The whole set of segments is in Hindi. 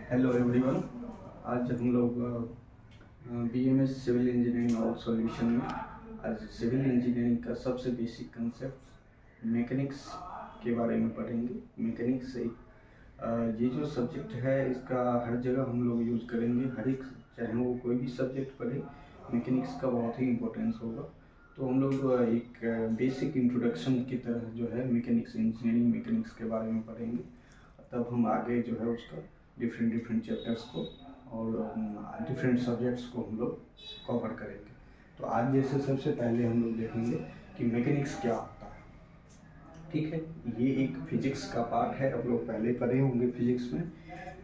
Hello everyone. आज हम लोग बीएमएस सिविल इंजीनियरिंग और सॉल्यूशन में आज सिविल इंजीनियरिंग का सबसे बेसिक कंसेप्ट मैकेनिक्स के बारे में पढ़ेंगे। मैकेनिक्स एक ये जो सब्जेक्ट है इसका हर जगह हम लोग यूज़ करेंगे। हर एक चाहे वो कोई भी सब्जेक्ट पढ़े, मैकेनिक्स का बहुत ही इम्पोर्टेंस होगा। तो हम लोग एक बेसिक इंट्रोडक्शन की तरह जो है मैकेनिक्स इंजीनियरिंग मैकेनिक्स के बारे में पढ़ेंगे। तब हम आगे जो है उसका डिफरेंट चैप्टर्स को और डिफरेंट सब्जेक्ट्स को हम लोग कवर करेंगे। तो आज जैसे सबसे पहले हम लोग देखेंगे कि मैकेनिक्स क्या होता है। ठीक है, ये एक फिजिक्स का पार्ट है। आप लोग पहले पढ़े होंगे फिजिक्स में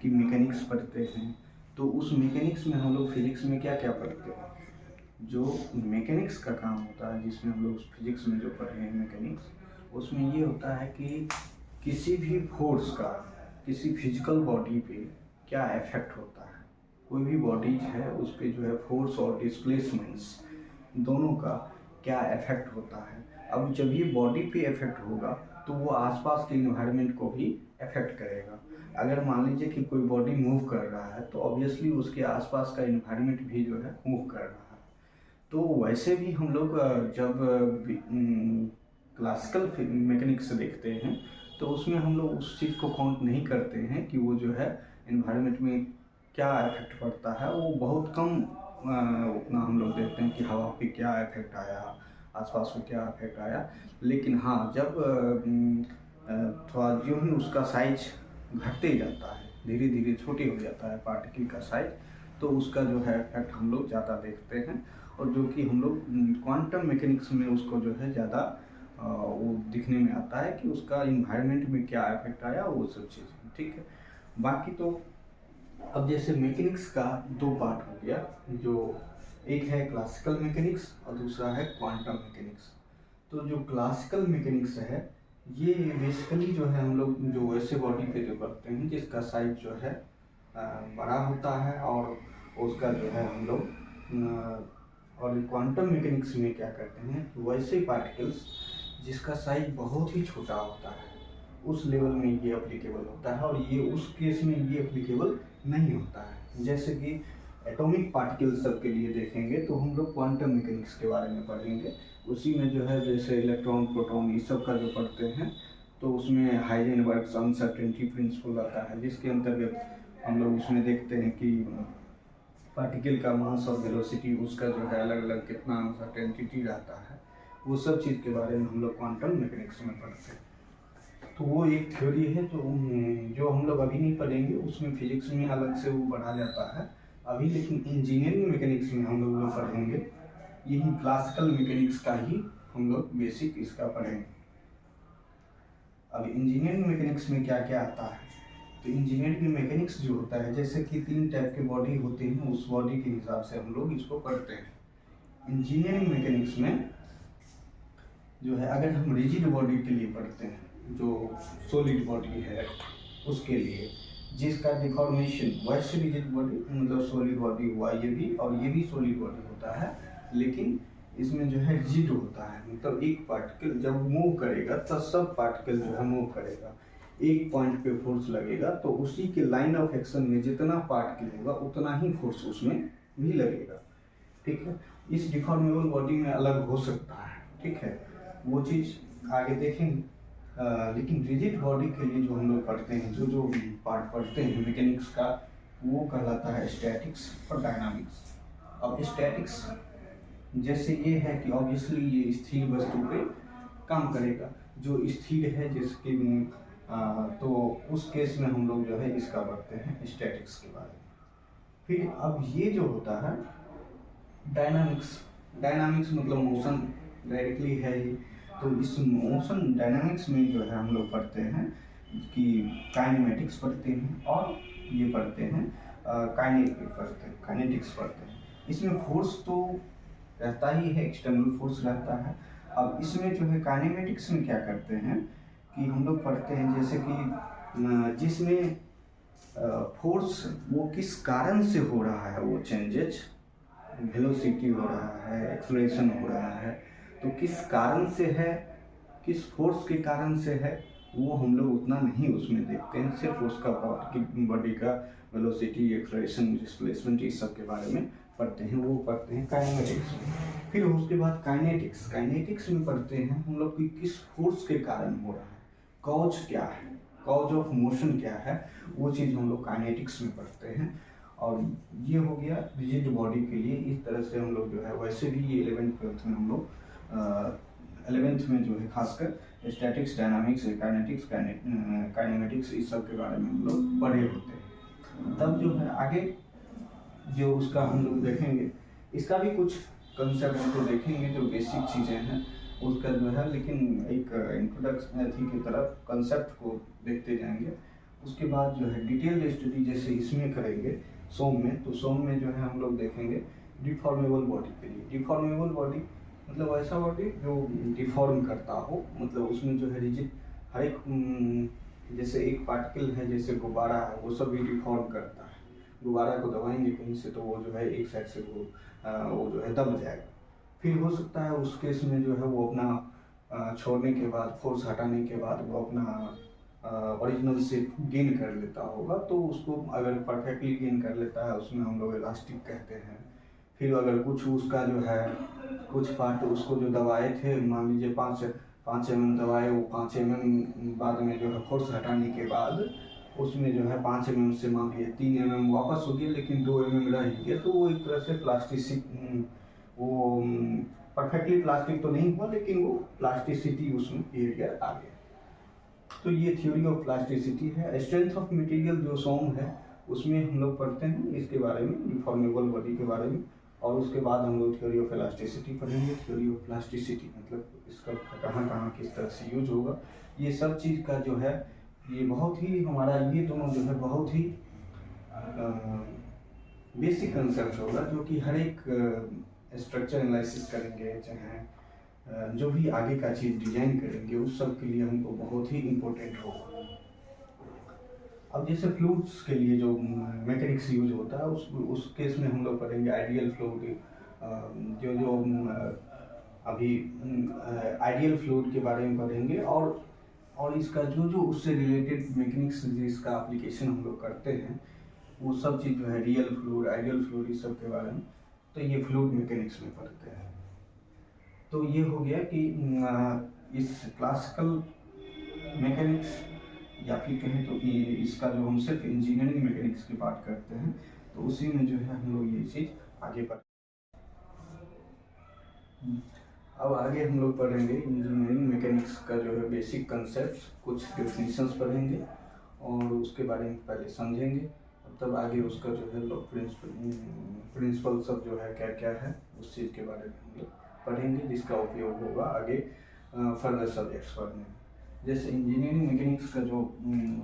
कि मैकेनिक्स पढ़ते हैं। तो उस मैकेनिक्स में हम लोग फिजिक्स में क्या क्या पढ़ते हैं, जो मैकेनिक्स का काम होता है, जिसमें हम लोग फिजिक्स में जो पढ़े हैं मैकेनिक्स, उसमें ये होता है कि किसी भी फोर्स का किसी फिजिकल बॉडी पे क्या इफेक्ट होता है। कोई भी बॉडीज है उस पर जो है फोर्स और डिस्प्लेसमेंट्स दोनों का क्या इफेक्ट होता है। अब जब ये बॉडी पे इफेक्ट होगा तो वो आसपास के इन्वायरमेंट को भी इफेक्ट करेगा। अगर मान लीजिए कि कोई बॉडी मूव कर रहा है तो ऑब्वियसली उसके आसपास का इन्वायरमेंट भी जो है मूव कर रहा है। तो वैसे भी हम लोग जब क्लासिकल मैकेनिक्स देखते हैं तो उसमें हम लोग उस चीज़ को काउंट नहीं करते हैं कि वो जो है इन्वायरमेंट में क्या इफेक्ट पड़ता है। वो बहुत कम उतना हम लोग देखते हैं कि हवा पे क्या इफेक्ट आया, आसपास में क्या इफेक्ट आया। लेकिन हाँ, जब थोड़ा जो ही उसका साइज घटते जाता है, धीरे धीरे छोटे हो जाता है पार्टिकल का साइज, तो उसका जो है इफेक्ट हम लोग ज़्यादा देखते हैं। और जो कि हम लोग क्वांटम मैकेनिक्स में उसको जो है ज़्यादा वो दिखने में आता है कि उसका इन्वायरमेंट में क्या इफेक्ट आया, वो सब चीज़ें। ठीक है, बाकी तो अब जैसे मैकेनिक्स का दो पार्ट हो गया, जो एक है क्लासिकल मैकेनिक्स और दूसरा है क्वांटम मैकेनिक्स। तो जो क्लासिकल मैकेनिक्स है ये बेसिकली जो है हम लोग जो वैसे बॉडी पे जो करते हैं जिसका साइज जो है बड़ा होता है, और उसका जो है हम लोग और क्वांटम मैकेनिक्स में क्या करते हैं, वैसे पार्टिकल्स जिसका साइज बहुत ही छोटा होता है उस लेवल में ये एप्लीकेबल होता है, और ये उस केस में ये एप्लीकेबल नहीं होता है। जैसे कि एटॉमिक पार्टिकल्स सब के लिए देखेंगे तो हम लोग क्वांटम मैकेनिक्स के बारे में पढ़ेंगे। उसी में जो है जैसे इलेक्ट्रॉन प्रोटॉन इस सब का जो पढ़ते हैं तो उसमें हाइजेनबर्ग्स अनसर्टेनिटी प्रिंसिपल आता है, जिसके अंतर्गत हम लोग उसमें देखते हैं कि पार्टिकल का मास और वेलोसिटी उसका जो है अलग अलग कितना अनसर्टेनिटी रहता है। वो सब चीज़ के बारे में हम लोग क्वांटम मैकेनिक्स में पढ़ते हैं। तो वो एक थ्योरी है तो जो हम लोग अभी नहीं पढ़ेंगे, उसमें फिजिक्स में अलग से वो पढ़ा जाता है अभी। लेकिन इंजीनियरिंग मैकेनिक्स में हम लोग पढ़ेंगे यही क्लासिकल मैकेनिक्स का ही हम लोग बेसिक इसका पढ़ेंगे। अब इंजीनियरिंग मैकेनिक्स में क्या क्या आता है, तो इंजीनियरिंग मैकेनिक्स जो होता है, जैसे कि 3 टाइप के बॉडी होते हैं, उस बॉडी के हिसाब से हम लोग इसको पढ़ते हैं। इंजीनियरिंग मैकेनिक्स में जो है अगर हम रिजिड बॉडी के लिए पढ़ते हैं, जो सॉलिड बॉडी है उसके लिए, जिसका डिफॉर्मेशन वैसे रिजिड बॉडी मतलब सॉलिड बॉडी हुआ ये भी, और ये भी सॉलिड बॉडी होता है, लेकिन इसमें जो है रिजिड होता है। मतलब एक पार्टिकल जब मूव करेगा तो सब पार्टिकल जो है मूव करेगा, एक पॉइंट पे फोर्स लगेगा तो उसी के लाइन ऑफ एक्शन में जितना पार्टिकल होगा उतना ही फोर्स उसमें भी लगेगा। ठीक है, इस डिफॉर्मेबल बॉडी में अलग हो सकता है। ठीक है, वो चीज़ आगे देखेंगे। लेकिन रिजिड बॉडी के लिए जो हम लोग पढ़ते हैं, जो पार्ट पढ़ते हैं मैकेनिक्स का, वो कहलाता है स्टैटिक्स और डायनामिक्स। अब स्टैटिक्स जैसे ये है कि ऑब्वियसली ये स्थिर वस्तु पे काम करेगा, जो स्थिर है जिसके तो उस केस में हम लोग जो है इसका पढ़ते हैं स्टैटिक्स के बारे में। फिर अब ये जो होता है डायनामिक्स, डायनामिक्स मतलब मोशन डायरेक्टली है ही। तो इस मोशन डायनामिक्स में जो है हम लोग पढ़ते हैं कि काइनेमेटिक्स पढ़ते हैं और ये पढ़ते हैं काइनेटिक्स पढ़ते हैं। इसमें फोर्स तो रहता ही है, एक्सटर्नल फोर्स रहता है। अब इसमें जो है काइनेमेटिक्स में क्या करते हैं कि हम लोग पढ़ते हैं जैसे कि जिसमें फोर्स वो किस कारण से हो रहा है, वो चेंजेज वेलोसिटी हो रहा है, एक्सेलरेशन हो रहा है, तो किस कारण से है, किस फोर्स के कारण से है, वो हम लोग उतना नहीं उसमें देखते हैं, सिर्फ उसका बॉडी का वेलोसिटी, एक्सलेरेशन, डिस्प्लेसमेंट, इस सब के बारे में पढ़ते हैं। वो पढ़ते हैं काइनेमेटिक्स में। फिर उसके बाद काइनेटिक्स में पढ़ते हैं हम लोग कि किस फोर्स के कारण हो रहा है, कॉज क्या है, कॉज ऑफ मोशन क्या है, वो चीज़ हम लोग काइनेटिक्स में पढ़ते हैं। और ये हो गया रिजिड बॉडी के लिए। इस तरह से हम लोग जो है, वैसे भी ये 11th-12th में हम लोग 11th में जो है खासकर स्टैटिक्स, डायनामिक्स, काइनेटिक्स, काइनेमेटिक्स, इस सब के बारे में हम लोग पढ़े होते हैं। तब जो है आगे जो उसका हम लोग देखेंगे, इसका भी कुछ कंसेप्ट हम लोग देखेंगे जो बेसिक चीज़ें हैं उसका जो है, लेकिन एक इंट्रोडक्शन थी की तरफ कंसेप्ट को देखते जाएंगे। उसके बाद जो है डिटेल्ड स्टडी जैसे इसमें करेंगे सोम में, तो सोम में जो है हम लोग देखेंगे डिफॉर्मेबल बॉडी के लिए। डिफॉर्मेबल बॉडी मतलब ऐसा बॉडी जो डिफॉर्म करता हो, मतलब उसमें जो है रिजिड हर एक जैसे एक पार्टिकल है, जैसे गुब्बारा है, वो सब भी डिफॉर्म करता है। गुब्बारा को दबाएंगे कहीं से तो वो जो है एक साइड से वो जो है दब जाएगा। फिर हो सकता है उस केस में जो है वो अपना छोड़ने के बाद, फोर्स हटाने के बाद वो अपना ओरिजिनल से गेन कर लेता होगा, तो उसको अगर परफेक्टली गेन कर लेता है उसमें हम लोग इलास्टिक कहते हैं। फिर अगर कुछ उसका जो है कुछ पार्ट उसको जो दबाए थे, मान लीजिए 5 mm दबाए, वो 5 mm बाद में जो है फोर्स हटाने के बाद उसमें जो है 5 mm से मान लीजिए 3 mm वापस हो गया, लेकिन 2 mm रह गया, तो वो एक तरह से प्लास्टिसिटी, वो परफेक्टली प्लास्टिक तो नहीं हुआ, लेकिन वो प्लास्टिसिटी उसमें एरिया आ गया। तो ये थ्योरी ऑफ प्लास्टिसिटी है। स्ट्रेंथ ऑफ मटेरियल जो सोम है उसमें हम लोग पढ़ते हैं इसके बारे में, डिफॉर्मेबल बॉडी के बारे में। और उसके बाद हम लोग थ्योरी ऑफ इलास्टिसिटी पढ़ेंगे। थ्योरी ऑफ प्लास्टिसिटी मतलब इसका कहाँ कहाँ किस तरह से यूज होगा, ये सब चीज़ का जो है, ये बहुत ही हमारा, ये दोनों जो है बहुत ही बेसिक कंसेप्ट होगा, जो कि हर एक स्ट्रक्चर एनालिसिस करेंगे, चाहे जो भी आगे का चीज़ डिजाइन करेंगे, उस सब के लिए हमको बहुत ही इम्पोर्टेंट होगा। अब जैसे फ्लूइड्स के लिए जो मैकेनिक्स यूज होता है, उस केस में हम लोग पढ़ेंगे आइडियल फ्लूइड, जो अभी आइडियल फ्लूइड के बारे में पढ़ेंगे, और इसका जो उससे रिलेटेड मैकेनिक्स जिसका एप्लीकेशन हम लोग करते हैं, वो सब चीज़ जो है रियल फ्लूइड, आइडियल फ्लूइड, इस सब के बारे में, तो ये फ्लूइड मैकेनिक्स में पढ़ते हैं। तो ये हो गया कि इस क्लासिकल मैकेनिक्स, या फिर कहें तो इसका जो हम सिर्फ इंजीनियरिंग मैकेनिक्स की बात करते हैं, तो उसी में जो है हम लोग ये चीज़ आगे पढ़। अब आगे हम लोग पढ़ेंगे इंजीनियरिंग मैकेनिक्स का जो है बेसिक कंसेप्ट, कुछ डेफिनेशंस पढ़ेंगे और उसके बारे में पहले समझेंगे, तब आगे उसका जो है प्रिंसिपल सब जो है क्या क्या है उस चीज़ के बारे में हम लोग पढ़ेंगे, जिसका उपयोग होगा आगे फर्दर सब्जेक्ट्स पढ़ने में। जैसे इंजीनियरिंग मैकेनिक्स का जो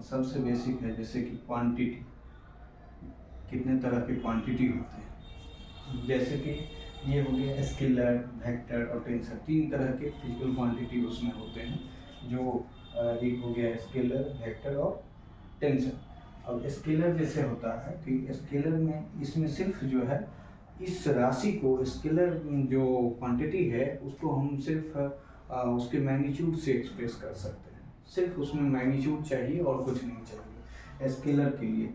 सबसे बेसिक है, जैसे कि क्वांटिटी, कितने तरह के क्वांटिटी होते हैं, जैसे कि ये हो गया स्केलर, वेक्टर और टेंसर, 3 तरह के फिजिकल क्वांटिटी उसमें होते हैं, जो एक हो गया स्केलर, वेक्टर और टेंसर। अब स्केलर जैसे होता है कि स्केलर में इसमें सिर्फ जो है इस राशि को, स्केलर जो क्वांटिटी है उसको हम सिर्फ उसके मैग्नीट्यूड से एक्सप्रेस कर सकते हैं, सिर्फ उसमें मैग्नीट्यूड चाहिए और कुछ नहीं चाहिए स्केलर के लिए।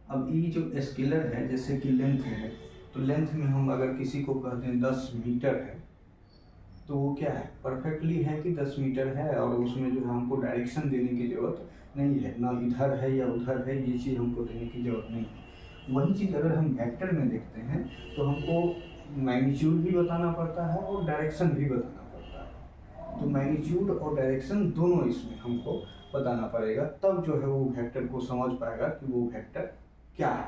अब ये जो स्केलर है, जैसे कि लेंथ है, तो लेंथ में हम अगर किसी को कहते हैं 10 मीटर है, तो वो क्या है, परफेक्टली है कि 10 मीटर है, और उसमें जो है हमको डायरेक्शन देने की ज़रूरत नहीं है, ना इधर है या उधर है, ये चीज़ हमको देने की ज़रूरत नहीं है। वही चीज़ अगर हम वेक्टर में देखते हैं तो हमको मैग्नीट्यूड भी बताना पड़ता है और डायरेक्शन भी बताना पड़ता है। तो मैग्नीट्यूड और डायरेक्शन दोनों इसमें हमको बताना पड़ेगा, तब जो है वो वेक्टर को समझ पाएगा कि वो वेक्टर क्या है,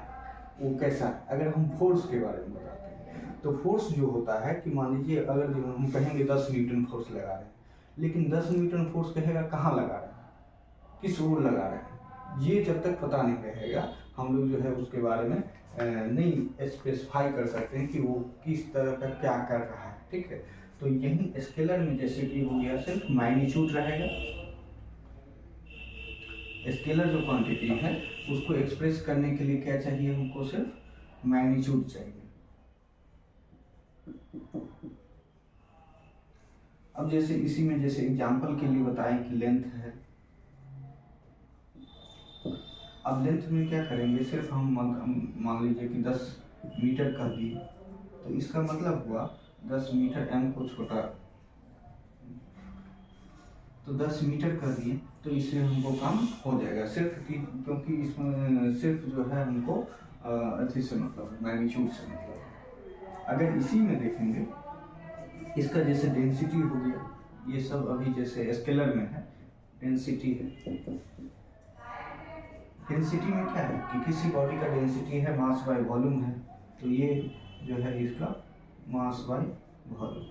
वो कैसा है। अगर हम फोर्स के बारे में बताते हैं, तो फोर्स जो होता है कि मान लीजिए अगर जो हम कहेंगे 10 न्यूटन फोर्स लगा रहे हैं, लेकिन 10 न्यूटन फोर्स कहेगा कहाँ लगा रहे हैं, किस ओर लगा रहे हैं, ये जब तक पता नहीं रहेगा हम लोग जो है उसके बारे में नहीं स्पेसिफाई कर सकते हैं कि वो किस तरह का क्या कर रहा है, ठीक है। तो यही स्केलर में जैसे कि हो गया सिर्फ मैग्नीट्यूड रहेगा, स्केलर जो क्वांटिटी है उसको एक्सप्रेस करने के लिए क्या चाहिए, हमको सिर्फ मैग्नीट्यूड चाहिए। अब जैसे इसी में जैसे एग्जाम्पल के लिए बताएं कि लेंथ है। अब लेंथ में क्या करेंगे, सिर्फ हम मान लीजिए कि 10 मीटर कर दिए, तो इसका मतलब हुआ 10 मीटर, m को छोटा, तो 10 मीटर कर दिए, तो इससे हमको काम हो जाएगा सिर्फ कि क्योंकि इसमें सिर्फ जो है हमको अच्छे से मतलब मैग्नीट्यूड से मतलब। अगर इसी में देखेंगे, इसका जैसे डेंसिटी हो गया, ये सब अभी जैसे स्केलर में है, डेंसिटी है। डेंसिटी में क्या है कि किसी बॉडी का डेंसिटी है मास बाय वॉल्यूम है, तो ये जो है इसका मास बाय वॉल्यूम।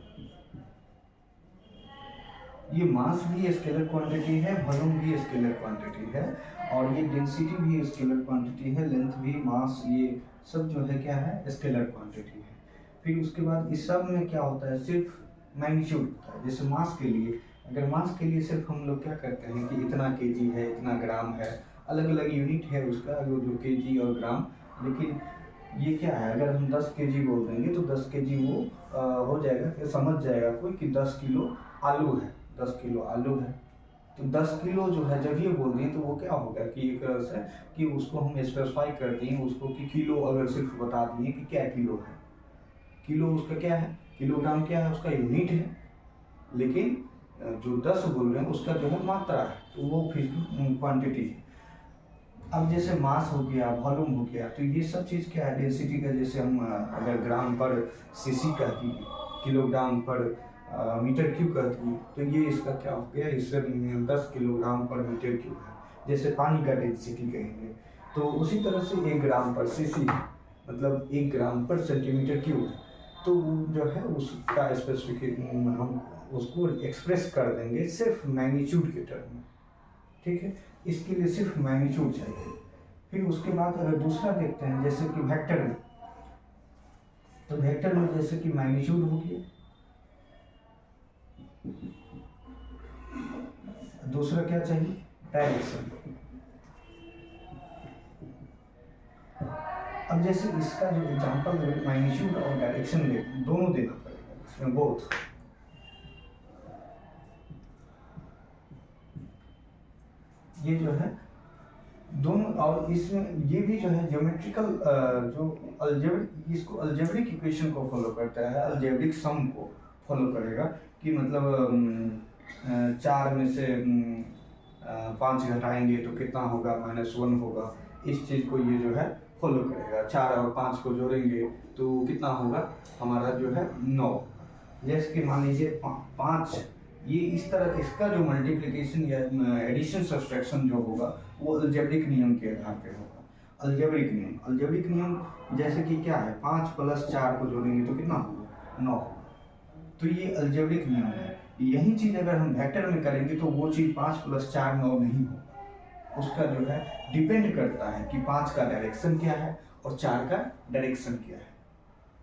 ये मास भी स्केलर क्वांटिटी है, वॉल्यूम भी स्केलर क्वांटिटी है, और ये डेंसिटी भी स्केलर क्वांटिटी है, लेंथ भी, मास, ये सब जो है क्या है, स्केलर क्वांटिटी है। फिर उसके बाद इस सब में क्या होता है, सिर्फ मैग्नीट्यूड होता है। जैसे मास के लिए, अगर मास के लिए सिर्फ हम लोग क्या करते हैं कि इतना केजी है, इतना ग्राम है, अलग अलग यूनिट है उसका जो केजी और ग्राम। लेकिन ये क्या है, अगर हम 10 केजी बोल देंगे तो 10 केजी वो हो जाएगा कि समझ जाएगा कोई कि 10 किलो आलू है, 10 किलो आलू है। तो 10 किलो जो है जब ये बोल दें तो वो क्या होगा कि एक तरह से कि उसको हम स्पेसिफाई कर दें उसको कि किलो, अगर सिर्फ बता दिए कि क्या किलो है, किलो उसका क्या है, किलोग्राम क्या है, उसका यूनिट है। लेकिन जो 10 बोल रहे हैं उसका जो है मात्रा है, तो वो फिर क्वांटिटी है। अब जैसे मास हो गया, वॉल्यूम हो गया, तो ये सब चीज़ क्या है, डेंसिटी का। जैसे हम अगर ग्राम पर सीसी कह दिए, किलोग्राम पर मीटर क्यूब कह दिए, तो ये इसका क्या हो गया, इससे 10 किलोग्राम पर मीटर क्यूब है। जैसे पानी का डेंसिटी कहेंगे, तो उसी तरह से 1 ग्राम पर सीसी मतलब 1 ग्राम पर सेंटीमीटर क्यूब है। तो जो है उसका स्पेसिफिकेशन हम उसको एक्सप्रेस कर देंगे सिर्फ मैग्नीट्यूड के टर्म में, ठीक है। इसके लिए सिर्फ मैग्नीट्यूड चाहिए। फिर उसके बाद अगर दूसरा देखते हैं जैसे कि वेक्टर में, तो वेक्टर में जैसे कि मैग्नीट्यूड हो गया, दूसरा क्या चाहिए, डायरेक्शन। अब जैसे इसका जो एग्जांपल मैग्नीट्यूड और डायरेक्शन दोनों देना पड़ेगा, इसमें बोथ। ये जो है दोनों, और इसमें ये भी जो है ज्योमेट्रिकल जो इसको अलजेब्रिक इक्वेशन को फॉलो करता है, अलजेब्रिक सम को फॉलो करेगा कि मतलब 4 में से 5 घटाएंगे तो कितना होगा, -1 होगा। इस चीज़ को ये जो है फॉलो करेगा। 4 और 5 को जोड़ेंगे तो कितना होगा, हमारा जो है 9। जैसे कि मान लीजिए 5, ये इस तरह इसका जो मल्टीप्लिकेशन या एडिशन सब्सट्रैक्शन जो होगा वो अलजेब्रिक नियम के आधार पे होगा। अलजेब्रिक नियम जैसे कि क्या है, 5 + 4 को जोड़ेंगे तो कितना होगा, 9। तो ये अलजेब्रिक नियम है। यही चीज़ अगर हम वेक्टर में करेंगे तो वो चीज़ 5 + 4 9 नहीं हो। उसका जो है डिपेंड करता है कि 5 का डायरेक्शन क्या है और 4 का डायरेक्शन क्या है।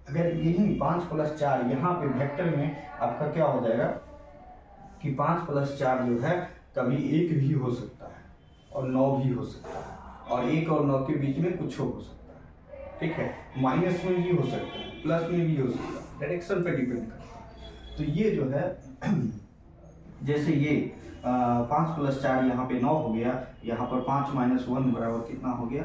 अगर यही 5 + 4 यहाँ पे वेक्टर में आपका क्या हो जाएगा कि 5 + 4 जो है कभी 1 भी हो सकता है और 9 भी हो सकता है, और 1 और 9 के बीच में कुछ हो सकता है, ठीक है। माइनस में भी हो सकता है, प्लस में भी हो सकता है, डायरेक्शन पे डिपेंड करता है। तो ये जो है जैसे ये 5 + 4 यहाँ पे 9 हो गया, यहाँ पर 5 - 1 बराबर कितना हो गया,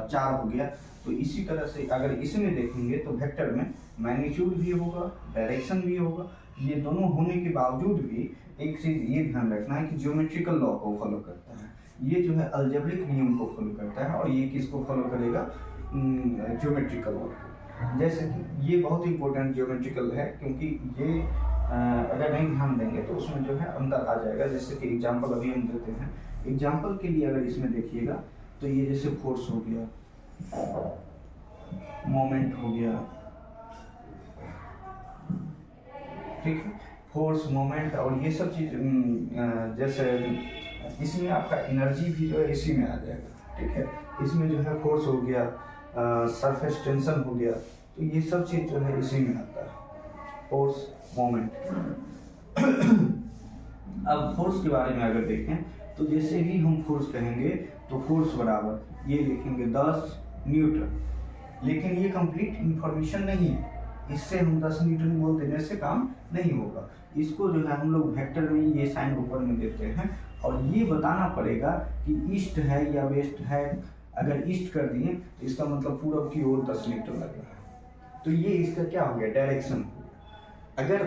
4 हो गया। तो इसी तरह से अगर इसमें देखेंगे तो वेक्टर में मैग्नीट्यूड भी होगा, डायरेक्शन भी होगा। ये दोनों होने के बावजूद भी एक चीज़ ये ध्यान रखना है कि ज्योमेट्रिकल लॉ को फॉलो करता है, ये जो है अलजेब्रिक नियम को फॉलो करता है, और ये किसको फॉलो करेगा, ज्योमेट्रिकल लॉ को। जैसे कि ये बहुत इंपॉर्टेंट ज्योमेट्रिकल है, क्योंकि ये अगर नहीं ध्यान देंगे तो उसमें जो है अंदर आ जाएगा। जैसे कि एग्जांपल अभी हम देते हैं, एग्जांपल के लिए अगर इसमें देखिएगा तो ये जैसे फोर्स हो गया, मोमेंट हो गया, ठीक है, फोर्स, मोमेंट और ये सब चीज़ जैसे इसमें आपका एनर्जी भी जो है इसी में आ जाएगा, ठीक है। इसमें जो है फोर्स हो गया, सरफेस टेंशन हो गया, तो ये सब चीज़ जो है इसी में आता है, फोर्स, मोमेंट। अब फोर्स के बारे में अगर देखें तो जैसे ही हम फोर्स कहेंगे तो फोर्स बराबर ये लिखेंगे 10 न्यूटन। लेकिन ये कंप्लीट इंफॉर्मेशन नहीं है, इससे हम 10 न्यूटन बोल देने से काम नहीं होगा। इसको जो है हम लोग वेक्टर में ये साइन ऊपर में देते हैं और ये बताना पड़ेगा कि ईस्ट है या वेस्ट है। अगर ईस्ट कर दिए तो इसका मतलब पूरब की ओर 10 न्यूटन लग रहा है, तो ये इसका क्या हो गया, डायरेक्शन हो गया। अगर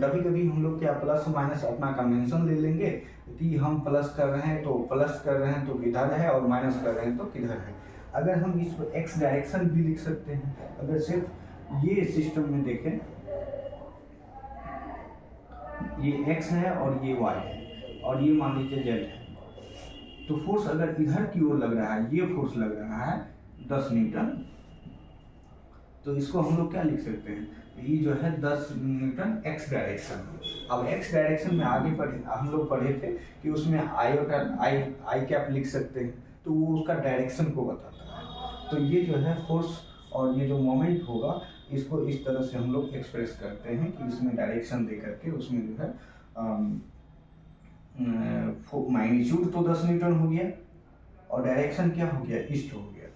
कभी कभी हम लोग क्या प्लस माइनस अपना कन्वेंशन ले लेंगे कि हम प्लस कर रहे हैं तो प्लस कर रहे हैं तो किधर है और माइनस कर रहे हैं तो किधर है। अगर हम इसको एक्स डायरेक्शन भी लिख सकते हैं। अगर सिर्फ ये सिस्टम में देखें, ये एक्स है और ये वाई है और ये मान लीजिए जेड है, तो फोर्स अगर इधर की ओर लग रहा है, ये फोर्स लग रहा है 10 न्यूटन, तो इसको हम लोग क्या लिख सकते हैं, ये जो है 10 न्यूटन एक्स डायरेक्शन। अब एक्स डायरेक्शन में आगे हम लोग पढ़े थे कि उसमें आई कैप लिख सकते हैं, तो वो उसका डायरेक्शन को बताता है। तो ये जो है फोर्स और ये जो मोमेंट होगा, इसको इस तरह से हम लोग एक्सप्रेस करते हैं कि इसमें डायरेक्शन दे करके उसमें जो है मैग्नीट्यूड तो 10 न्यूटन हो गया और डायरेक्शन क्या हो गया, ईस्ट हो गया।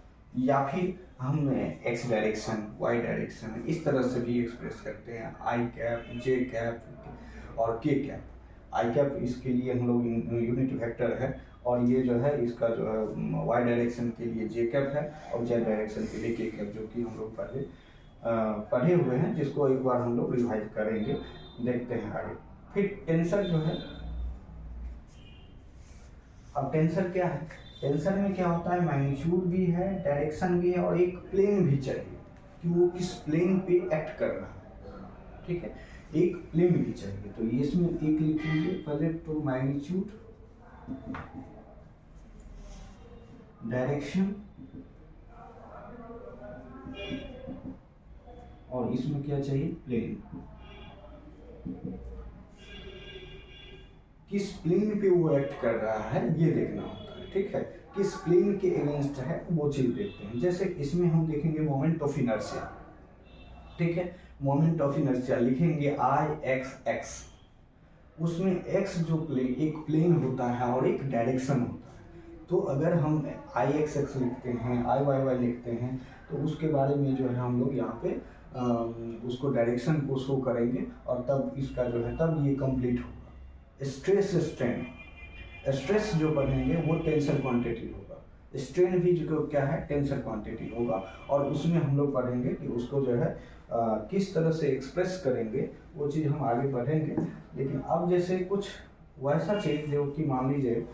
या फिर हम एक्स डायरेक्शन, वाई डायरेक्शन इस तरह से भी एक्सप्रेस करते हैं, आई कैप, जे कैप और के कैप। आई कैप इसके लिए हम लोग यूनिट वेक्टर है और ये जो है इसका जो है वाई डायरेक्शन के लिए जे कैप है और जेड डायरेक्शन के लिए के कैप, जो कि हम लोग पढ़े हुए हैं, जिसको एक बार हम लोग रिवाइज करेंगे, देखते हैं आगे। फिर टेंसर जो है, अब टेंसर क्या है, टेंसर में क्या होता है, मैग्नीट्यूड भी है, डायरेक्शन भी है और एक प्लेन भी चाहिए कि वो किस प्लेन पे एक्ट कर रहा है। ठीक है, एक प्लेन भी चाहिए। तो ये इसमें एक लिखेंगे पहले तो मैग्नीट्यूड, डायरेक्शन और इसमें क्या चाहिए, प्लेन। किस प्लेन पे वो एक्ट कर रहा है ये देखना होता है। ठीक है, किस प्लेन के अगेंस्ट है वो चीज देखते हैं। जैसे इसमें हम देखेंगे मोमेंट ऑफ इनर्शिया। ठीक है, मोमेंट ऑफ इनर्शिया लिखेंगे आई एक्स एक्स। उसमें एक्स जो प्लेन, एक प्लेन होता है और एक डायरेक्शन होता है। तो अगर हम आई एक्स एक्स लिखते हैं, आई वाई वाई लिखते हैं, तो उसके बारे में जो है हम लोग यहाँ पे उसको डायरेक्शन को शो करेंगे और तब इसका जो है तब ये कंप्लीट होगा। स्ट्रेस स्ट्रेन, स्ट्रेस जो पढ़ेंगे वो टेंसर क्वांटिटी होगा, स्ट्रेन भी जो क्या है टेंसर क्वांटिटी होगा। और उसमें हम लोग पढ़ेंगे कि उसको जो है किस तरह से एक्सप्रेस करेंगे, वो चीज़ हम आगे पढ़ेंगे। लेकिन अब जैसे कुछ वैसा चीज़ जो कि मान लीजिए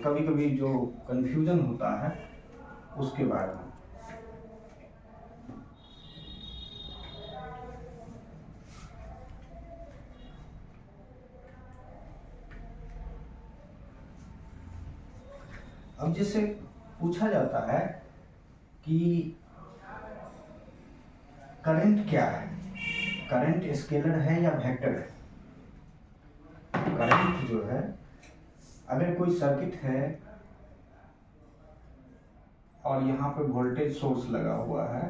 कभी कभी जो कंफ्यूजन होता है उसके बारे में। अब जैसे पूछा जाता है कि करंट क्या है, करंट स्केलर है या वेक्टर है। करंट जो है, अगर कोई सर्किट है और यहाँ पे वोल्टेज सोर्स लगा हुआ है,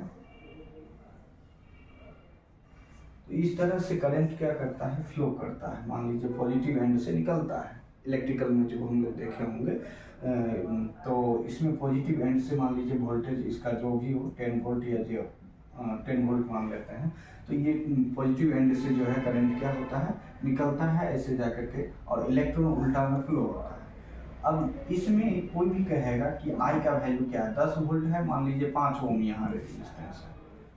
तो इस तरह से करंट क्या करता है, फ्लो करता है। मान लीजिए पॉजिटिव एंड से निकलता है, इलेक्ट्रिकल में जो हम लोग देखे होंगे, तो इसमें पॉजिटिव एंड से मान लीजिए वोल्टेज इसका जो भी हो 10 वोल्ट या 10 वोल्ट मान लेते हैं, तो ये पॉजिटिव एंड से जो है करंट क्या होता है, निकलता है ऐसे जा करके और इलेक्ट्रॉन उल्टा में फ्लो होता है। अब इसमें कोई भी कहेगा कि आई का वैल्यू क्या है, 10 वोल्ट है, मान लीजिए 5 ओम यहाँ रेजिस्टेंस है,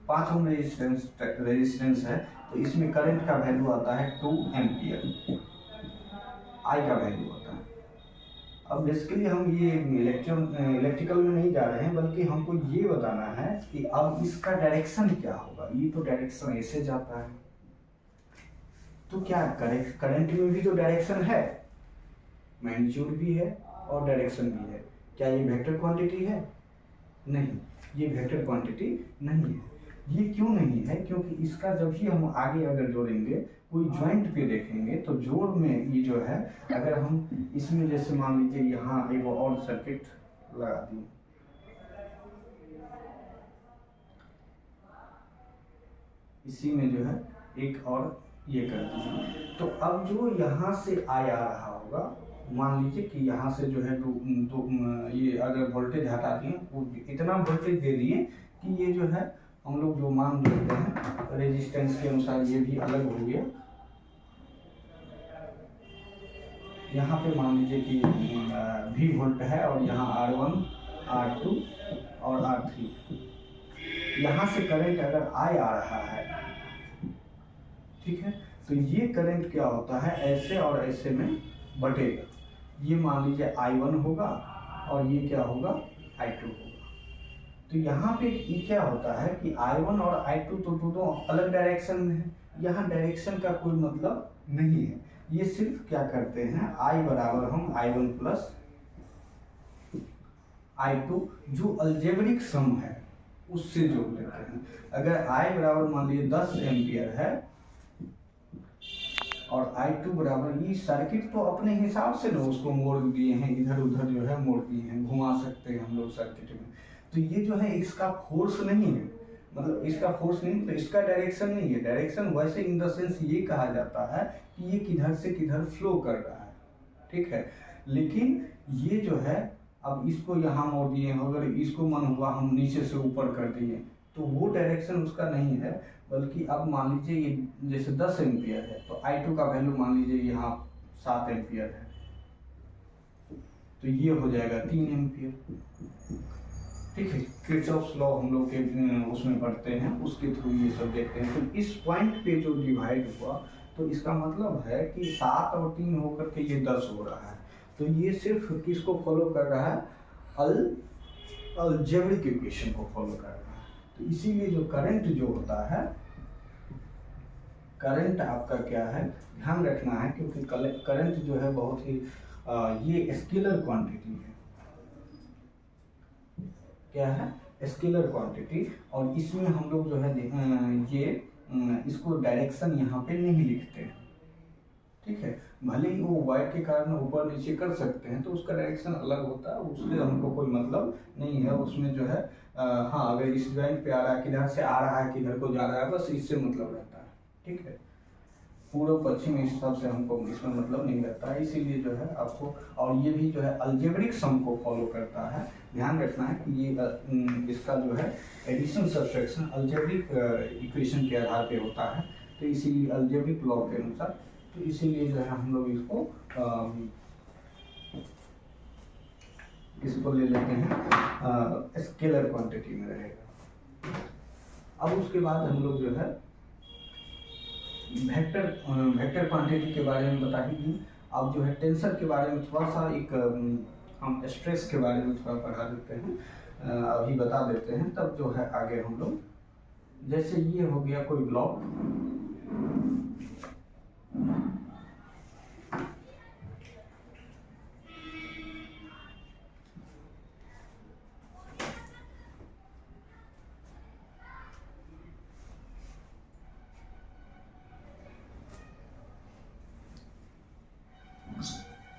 5 ओम रेजिस्टेंस है, तो इसमें करंट का वैल्यू आता है 2 एम्पियर, आई का वैल्यू आता है। अब बेसिकली हम ये इलेक्ट्रिकल में नहीं जा रहे हैं, बल्कि हमको ये बताना है कि अब इसका डायरेक्शन क्या होगा। ये तो डायरेक्शन ऐसे जाता है, तो क्या करंट में भी तो डायरेक्शन है, मैग्नीट्यूड भी है और डायरेक्शन भी है। क्या ये वेक्टर क्वांटिटी है? नहीं, ये वेक्टर क्वांटिटी नहीं है। ये क्यों नहीं है? क्योंकि इसका जब भी हम आगे अगर जोड़ेंगे, कोई ज्वाइंट पे देखेंगे, तो जोड़ में ये जो है, अगर हम इसमें जैसे मान लीजिए यहाँ एक और सर्किट लगा दिए, इसी में जो है एक और ये कर दीजिए, तो अब जो यहाँ से आ रहा होगा, मान लीजिए कि यहाँ से जो है ये अगर वोल्टेज हटा दिए, इतना वोल्टेज दे दिए कि ये जो है हम लोग जो मान लेते हैं रेजिस्टेंस के अनुसार ये भी अलग हो गया। यहाँ पे मान लीजिए कि V वोल्ट है और यहाँ R1, R2 और R3। यहाँ से करंट अगर I आ रहा है, ठीक है, तो ये करंट क्या होता है, ऐसे और ऐसे में बटेगा। ये मान लीजिए I1 होगा और ये क्या होगा, I2 होगा। तो यहाँ पे ये क्या होता है कि I1 और I2 तो दोनों अलग डायरेक्शन में है, यहाँ डायरेक्शन का कोई मतलब नहीं है। ये सिर्फ क्या करते हैं, I बराबर हम I1 प्लस I2 जो अलजेब्रिक सम है उससे जोड़ लेते हैं। अगर I बराबर मान लीजिए 10 एम्पियर है और I2 बराबर, ये सर्किट तो अपने हिसाब से ना उसको मोड़ दिए हैं, इधर उधर जो है मोड़ दिए हैं, घुमा सकते हैं हम लोग सर्किट में। तो ये जो है इसका फोर्स नहीं है, मतलब इसका फोर्स नहीं, तो इसका डायरेक्शन नहीं है। डायरेक्शन वैसे इन द सेंस ये कहा जाता है कि ये किधर से किधर फ्लो कर रहा है, ठीक है। लेकिन ये जो है, अब इसको यहाँ मोड़ दिए, अगर इसको मन हुआ हम नीचे से ऊपर कर दिए तो वो डायरेक्शन उसका नहीं है, बल्कि अब मान लीजिए ये जैसे 10 एम्पियर है तो I2 का वैल्यू मान लीजिए यहाँ 7 एम्पियर है, तो ये हो जाएगा 3 एम्पियर, ठीक है। किरचॉफ्स लॉ हम लोग के उसमें पढ़ते हैं, उसके थ्रू ये सब देखते हैं। तो इस पॉइंट पे जो डिवाइड हुआ, तो इसका मतलब है कि 7 और 3 होकर के ये 10 हो रहा है। तो ये सिर्फ किसको फॉलो कर रहा है, अलजेब्रिक इक्वेशन को फॉलो कर रहा है। तो इसीलिए जो करंट जो होता है, करंट आपका क्या है, ध्यान रखना है, क्योंकि करंट जो है बहुत ही ये स्केलर क्वांटिटी है। क्या है, स्केलर क्वांटिटी। और इसमें हम लोग जो है ये इसको डायरेक्शन यहाँ पे नहीं लिखते हैं, ठीक है। भले ही वो वायर के कारण ऊपर नीचे कर सकते हैं तो उसका डायरेक्शन अलग होता है, उससे हमको कोई मतलब नहीं है। उसमें जो है हाँ, अगर इस जॉइंट पे आ रहा है, किधर से आ रहा है, किधर को जा रहा है, बस इससे मतलब रहता है, ठीक है। पूर्व पश्चिम इस हिसाब से हमको इसमें मतलब नहीं रहता है। इसीलिए जो है आपको, और ये भी जो है अलजेब्रिक सम को फॉलो करता है। ध्यान रखना है कि ये इसका जो है एडिशन सब्सट्रैक्शन अलजेब्रिक इक्वेशन के आधार पे होता है। तो इसीलिए अलजेब्रिक लॉ के अनुसार, तो इसीलिए जो है हम लोग इसको ले लेते हैं स्केलर क्वांटिटी में रहेगा। अब उसके बाद हम लोग जो है वेक्टर क्वांटिटी के बारे में बता ही दी। अब जो है टेंसर के बारे में थोड़ा सा एक हम स्ट्रेस के बारे में थोड़ा पढ़ा देते हैं, अभी बता देते हैं, तब जो है आगे हम लोग, जैसे ये हो गया कोई ब्लॉक,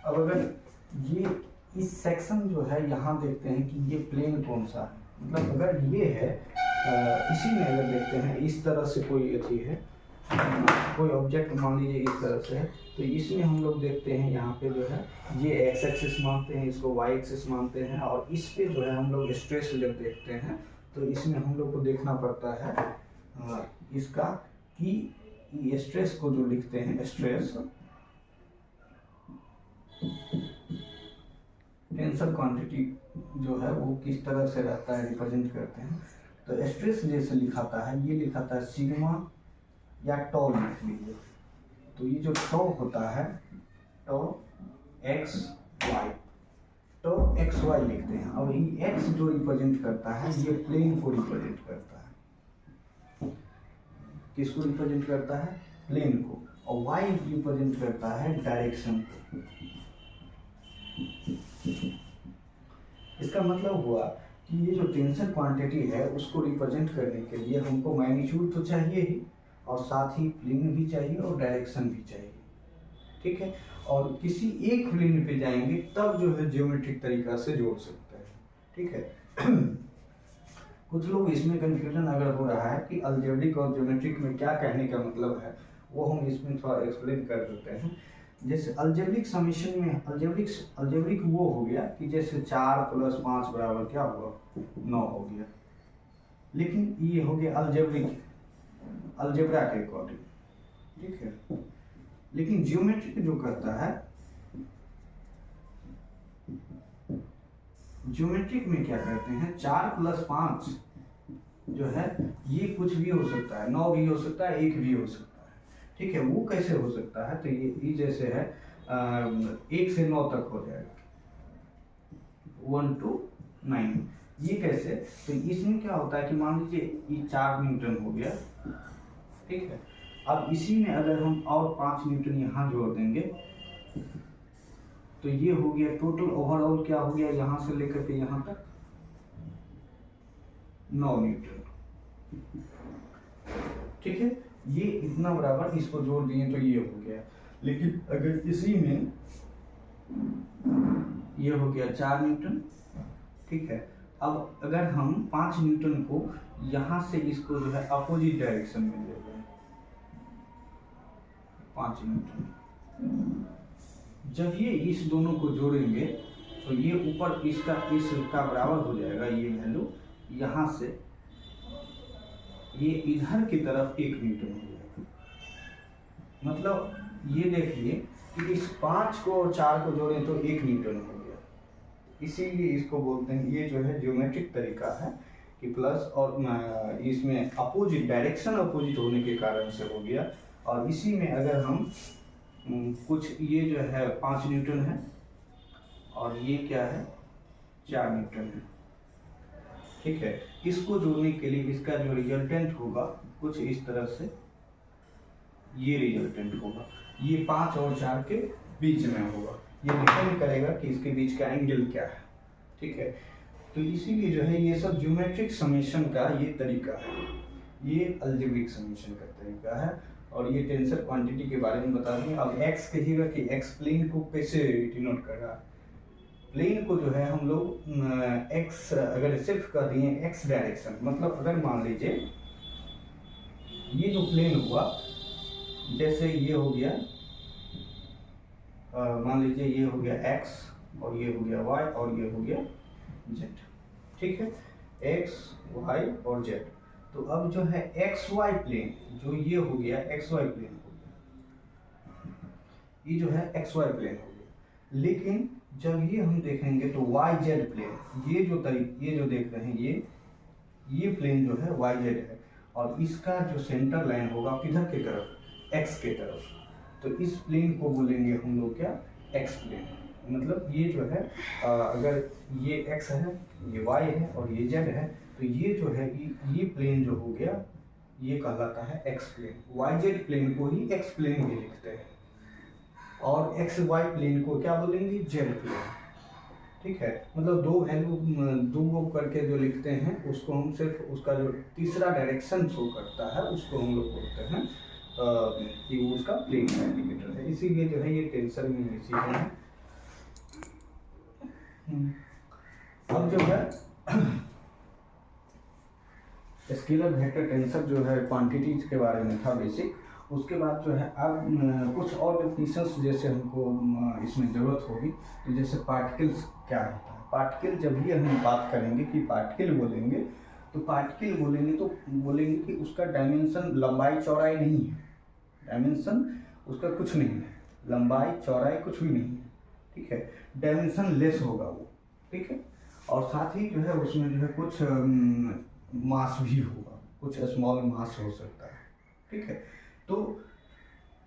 अब अगर ये इस सेक्शन जो है यहाँ देखते हैं कि ये प्लेन कौन सा है, मतलब अगर ये है इसी में अगर देखते हैं इस तरह से कोई अथी है, कोई ऑब्जेक्ट मान लीजिए इस तरह से है, तो इसमें हम लोग देखते हैं यहाँ पे जो है ये एक्स एक्सिस मानते हैं, इसको वाई एक्सिस मानते हैं, और इस पे जो है हम लोग स्ट्रेस जब देखते हैं तो इसमें हम लोग को देखना पड़ता है इसका कि स्ट्रेस को जो लिखते हैं, स्ट्रेस टेंसर क्वांटिटी जो है वो किस तरह से रहता है, रिप्रेजेंट करते हैं। तो स्ट्रेस जैसे लिखाता है, ये लिखाता है सिग्मा या टॉ लिख लीजिए। तो ये जो टॉ होता है, tau X Y, tau X Y लिखते हैं। अब ये एक्स जो रिप्रेजेंट करता है ये प्लेन को रिप्रेजेंट करता है। किसको रिप्रेजेंट करता है, प्लेन को, और वाई रिप्रेजेंट करता है डायरेक्शन को। इसका मतलब हुआ कि ये जो टेंसर क्वांटिटी है उसको रिप्रेजेंट करने के लिए हमको मैग्नीट्यूड तो चाहिए ही, और साथ ही प्लेन भी चाहिए और डायरेक्शन भी चाहिए, ठीक है। और किसी एक प्लेन पे जाएंगे तब जो है ज्योमेट्रिक तरीका से जोड़ सकते हैं, ठीक है। कुछ लोग इसमें कंफ्यूजन अगर हो रहा है कि अलजेब्रिक और ज्योमेट्रिक में क्या कहने का मतलब है, वो हम इसमें थोड़ा एक्सप्लेन कर देते हैं। जैसे अलजेब्रिक समीशन में अलजेब्रिक वो हो गया कि जैसे 4 + 5 बराबर क्या हुआ, 9 हो गया, लेकिन ये हो गया अलजेब्रा के अकॉर्डिंग, ठीक है। लेकिन ज्योमेट्रिक जो करता है, ज्योमेट्रिक में क्या करते हैं, 4 + 5 जो है ये कुछ भी हो सकता है, 9 भी हो सकता है, 1 भी हो सकता है, ठीक है। वो कैसे हो सकता है, तो ये जैसे है 1 से 9 तक हो जाएगा, 1 to 9। ये कैसे, तो इसमें क्या होता है कि मान लीजिए ये 4 न्यूटन हो गया, ठीक है। अब इसी में अगर हम और 5 न्यूटन यहाँ जोड़ देंगे तो ये हो गया टोटल ओवरऑल क्या हो गया, यहाँ से लेकर के यहाँ तक 9 न्यूटन, ठीक है। ये इतना बराबर इसको जोड़ दिए तो ये हो गया। लेकिन अगर इसी में ये हो गया 4 न्यूटन, ठीक है। अब अगर हम 5 न्यूटन को यहाँ से इसको जो है अपोजिट डायरेक्शन में ले लें, 5 न्यूटन, जब ये इस दोनों को जोड़ेंगे तो ये ऊपर इसका बराबर हो जाएगा, ये वैल्यू यहाँ से ये इधर की तरफ 1 न्यूटन हो जाएगा। मतलब ये देखिए कि इस 5 को और 4 को जोड़ें तो 1 न्यूटन हो गया। इसीलिए इसको बोलते हैं, ये जो है ज्योमेट्रिक तरीका है कि प्लस और इसमें अपोजिट डायरेक्शन अपोजिट होने के कारण से हो गया। और इसी में अगर हम कुछ ये जो है 5 न्यूटन है और ये क्या है 4 न्यूटन है, ठीक है। इसको जोड़ने के लिए इसका जो रिजल्टेंट होगा कुछ इस तरह से ये रिजल्टेंट होगा, ये 5 और 4 के बीच में होगा। ये डिपेंड करेगा कि इसके बीच का एंगल क्या है, ठीक है। तो इसीलिए जो है ये सब ज्योमेट्रिक समेशन का ये तरीका है, ये अलजेब्रिक समेशन का तरीका है। और ये टेंसर क्वांटिटी के बारे में बता दें। अब x कहिएगा कि x प्लेन को कैसे डिनोट कर रहा है। प्लेन को जो है हम लोग x अगर सिर्फ कर दिए x डायरेक्शन, मतलब अगर मान लीजिए ये जो प्लेन हुआ, जैसे ये हो गया मान लीजिए ये हो गया x और ये हो गया y और ये हो गया z, ठीक है, x y और z। तो अब जो है XY प्लेन, जो ये हो गया XY प्लेन हो गया, ये जो है XY प्लेन हो गया। लेकिन जब ये हम देखेंगे तो YZ प्लेन, ये जो देख रहे हैं ये प्लेन जो है YZ है, और इसका जो सेंटर लाइन होगा किधर की तरफ, X के तरफ। तो इस प्लेन को बोलेंगे हम लोग क्या, X प्लेन। मतलब ये जो है अगर ये X है, ये Y है और ये Z है, तो ये जो है ये प्लेन जो हो गया ये कहलाता है एक्स प्लेन। YZ प्लेन को ही एक्स प्लेन भी लिखते हैं, और XY प्लेन को क्या बोलेंगे, Z प्लेन, ठीक है। मतलब दो करके जो लिखते हैं उसको हम सिर्फ उसका जो तीसरा डायरेक्शन शो करता है उसको हम लोग बोलते हैं कि वो उसका प्लेन का इंडिकेटर है। इसीलिए जो है ये टेंसर में ये चीजें हैं। अब जो है स्केलर वेक्टर टेंसर जो है क्वांटिटीज के बारे में था बेसिक। उसके बाद जो है अब कुछ और डेफिनेशंस जैसे हमको इसमें ज़रूरत होगी। तो जैसे पार्टिकल्स क्या होता है, पार्टिकल जब भी हम बात करेंगे कि पार्टिकल बोलेंगे तो बोलेंगे कि उसका डायमेंशन लंबाई चौड़ाई नहीं है, डायमेंशन उसका कुछ नहीं है, लंबाई चौड़ाई कुछ भी नहीं है, ठीक है। डायमेंशन लेस होगा वो, ठीक है। और साथ ही जो है उसमें जो है कुछ मास भी होगा, कुछ स्मॉल मास हो सकता है, ठीक है। तो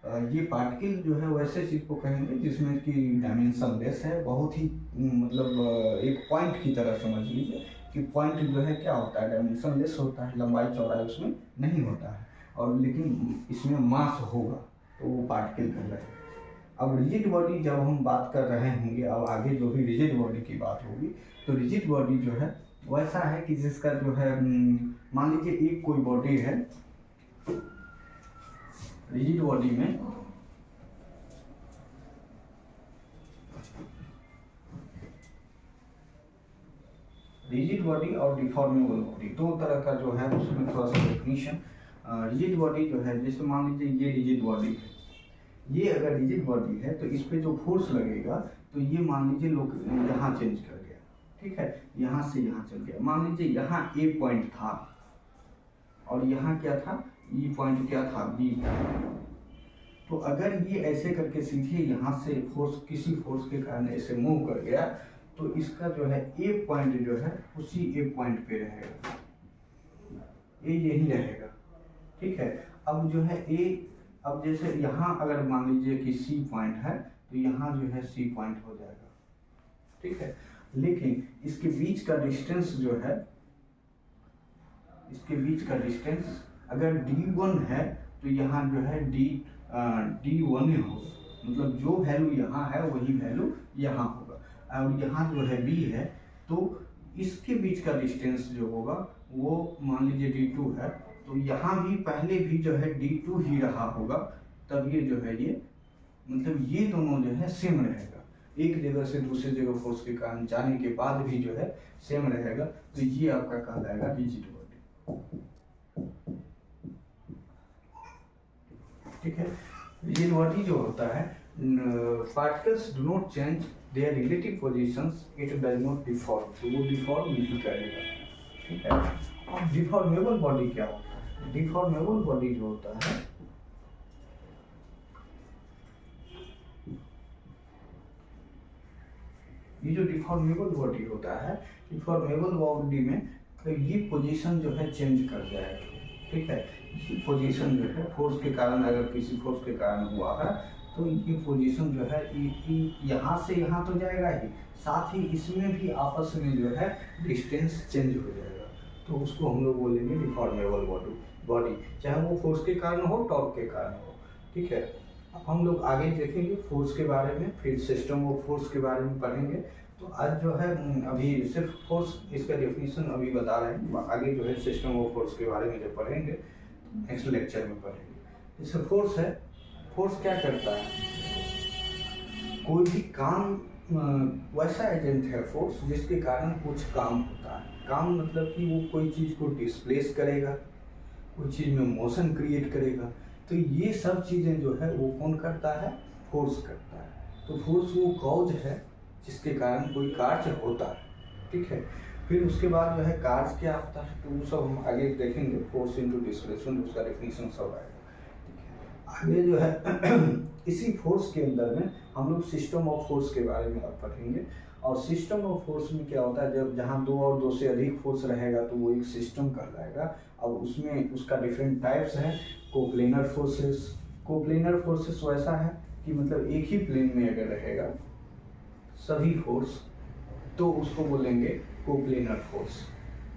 ये पार्टिकल जो है वैसे चीज को कहेंगे जिसमें कि डायमेंशन लेस है, बहुत ही मतलब एक पॉइंट की तरह समझ लीजिए कि पॉइंट जो है क्या होता है, डायमेंशन लेस होता है, लंबाई चौड़ाई उसमें नहीं होता है, और लेकिन इसमें मास होगा तो वो पार्टिकल कहलाएगा। अब रिजिड बॉडी जब हम बात कर रहे होंगे, अब आगे जो भी रिजिड बॉडी की बात होगी, तो रिजिड बॉडी जो है वैसा है कि जिसका जो है मान लीजिए एक कोई बॉडी है, रिजिड बॉडी में रिजिड बॉडी और डिफॉर्मेबल बॉडी दो तरह का जो है उसमें थोड़ा सा डेफिनेशन। रिजिड बॉडी जो है जैसे मान लीजिए ये रिजिड बॉडी है, ये अगर रिजिड बॉडी है तो इस पे जो फोर्स लगेगा तो ये मान लीजिए लोग यहाँ चेंज कर गया, ठीक है, यहाँ से यहाँ चल गया। मान लीजिए यहाँ ए पॉइंट था, और यहाँ क्या था, ये पॉइंट क्या था, बी। तो अगर ये ऐसे करके सीधे यहाँ से फोर्स, किसी फोर्स के कारण ऐसे मूव कर गया, तो इसका जो है ए पॉइंट जो है उसी ए पॉइंट पे रहेगा, ए यही रहेगा, ठीक है। अब जो है ए, अब जैसे यहाँ अगर मान लीजिए कि सी पॉइंट है, तो यहाँ जो है सी पॉइंट हो जाएगा, ठीक है। लेकिन इसके बीच का डिस्टेंस जो है, इसके बीच का डिस्टेंस अगर d1 है, तो यहाँ जो है d1 होगा, मतलब जो वैल्यू यहाँ है वही वैल्यू यहाँ होगा। और यहाँ जो है b है, तो इसके बीच का डिस्टेंस जो होगा वो मान लीजिए d2 है, तो यहाँ भी पहले भी जो है d2 ही रहा होगा, तब ये जो है ये, मतलब ये दोनों जो है सेम रहेगा, एक जगह से दूसरी जगह फोर्स के कारण जाने के बाद भी जो है सेम रहेगा। तो ये आपका कहलाएगा रिजिड बॉडी, ठीक है। रिजिड बॉडी जो होता है, particles do not change their relative positions, it does not deform, तो वो डिफॉर्म नहीं करेगा, ठीक है। और डिफॉर्मेबल बॉडी क्या होता है, डिफॉर्मेबल बॉडी जो होता है, ये जो डिफॉर्मेबल बॉडी होता है, डिफॉर्मेबल बॉडी में तो ये पोजीशन जो है चेंज कर जाएगा, ठीक है। ये पोजीशन जो है फोर्स के कारण, अगर किसी फोर्स के कारण हुआ है, तो ये पोजीशन जो है यहाँ से यहाँ तो जाएगा ही, साथ ही इसमें भी आपस में जो है डिस्टेंस चेंज हो जाएगा, तो उसको हम लोग बोलेंगे डिफॉर्मेबल बॉडी, चाहे वो फोर्स के कारण हो, टॉर्क के कारण हो, ठीक है। अब हम लोग आगे देखेंगे फोर्स के बारे में, फिर सिस्टम ऑफ फोर्स के बारे में पढ़ेंगे। तो आज जो है अभी सिर्फ फोर्स, इसका डेफिनेशन अभी बता रहे हैं, आगे जो है सिस्टम ऑफ फोर्स के बारे में जब पढ़ेंगे नेक्स्ट लेक्चर में पढ़ेंगे। जैसे फोर्स है, फोर्स क्या करता है, कोई भी काम, वैसा एजेंट है फोर्स जिसके कारण कुछ काम होता है। काम मतलब कि वो कोई चीज़ को डिस्प्लेस करेगा, कोई चीज़ में मोशन क्रिएट करेगा, तो ये सब चीज़ें जो है वो कौन करता है, फोर्स करता है। तो फोर्स वो कॉज है जिसके कारण कोई कार्य होता है, ठीक है। फिर उसके बाद जो है कार्य क्या होता है, तो वो सब हम आगे देखेंगे, फोर्स इनटू डिस्प्लेसमेंट, उसका डेफिनेशन सब आएगा, ठीक है। आगे जो है इसी फोर्स के अंदर में हम लोग सिस्टम ऑफ फोर्स के बारे में अब पढ़ेंगे। और सिस्टम ऑफ फोर्स में क्या होता है, जब जहाँ दो और दो से अधिक फोर्स रहेगा तो वो एक सिस्टम कहलाएगा। अब उसमें उसका डिफरेंट टाइप्स हैं। कोप्लेनर फोर्सेस, कोप्लेनर फोर्सेस वैसा है कि मतलब एक ही प्लेन में अगर रहेगा सभी फोर्स, तो उसको बोलेंगे कोप्लेनर फोर्स।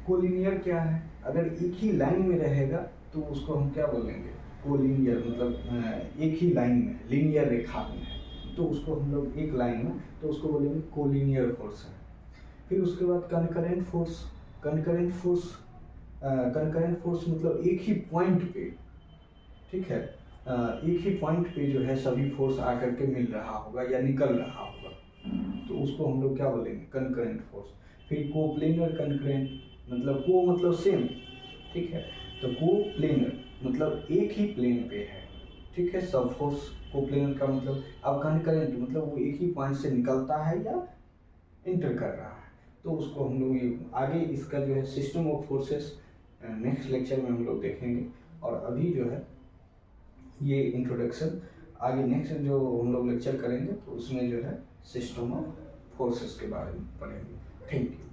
कोलिनियर क्या है, अगर एक ही लाइन में रहेगा तो उसको हम क्या बोलेंगे, कोलिनियर, मतलब एक ही लाइन में, लीनियर रेखा में है तो उसको हम लोग एक लाइन में, तो उसको बोलेंगे कोलिनियर फोर्स है। फिर उसके बाद concurrent force, concurrent force, concurrent force मतलब एक ही पॉइंट पे, ठीक है, एक ही पॉइंट पे जो है सभी फोर्स आकर के मिल रहा होगा या निकल रहा होगा, तो उसको हम लोग क्या बोलेंगे, कंकरेंट फोर्स। फिर कोप्लेनर कंकरेंट, मतलब को मतलब सेम, ठीक है, तो कोप्लेनर मतलब एक ही प्लेन पे है, ठीक है, सब फोर्स। कोप्लेनर का मतलब, अब कंकरेंट मतलब वो एक ही पॉइंट से निकलता है या इंटर कर रहा है, तो उसको हम लोग ये आगे इसका जो है system of forces next lecture में हम लोग देखेंगे। और अभी जो है ये इंट्रोडक्शन, आगे नेक्स्ट जो हम लोग लेक्चर करेंगे तो उसमें जो है सिस्टम ऑफ फोर्सेस के बारे में पढ़ेंगे। Thank you.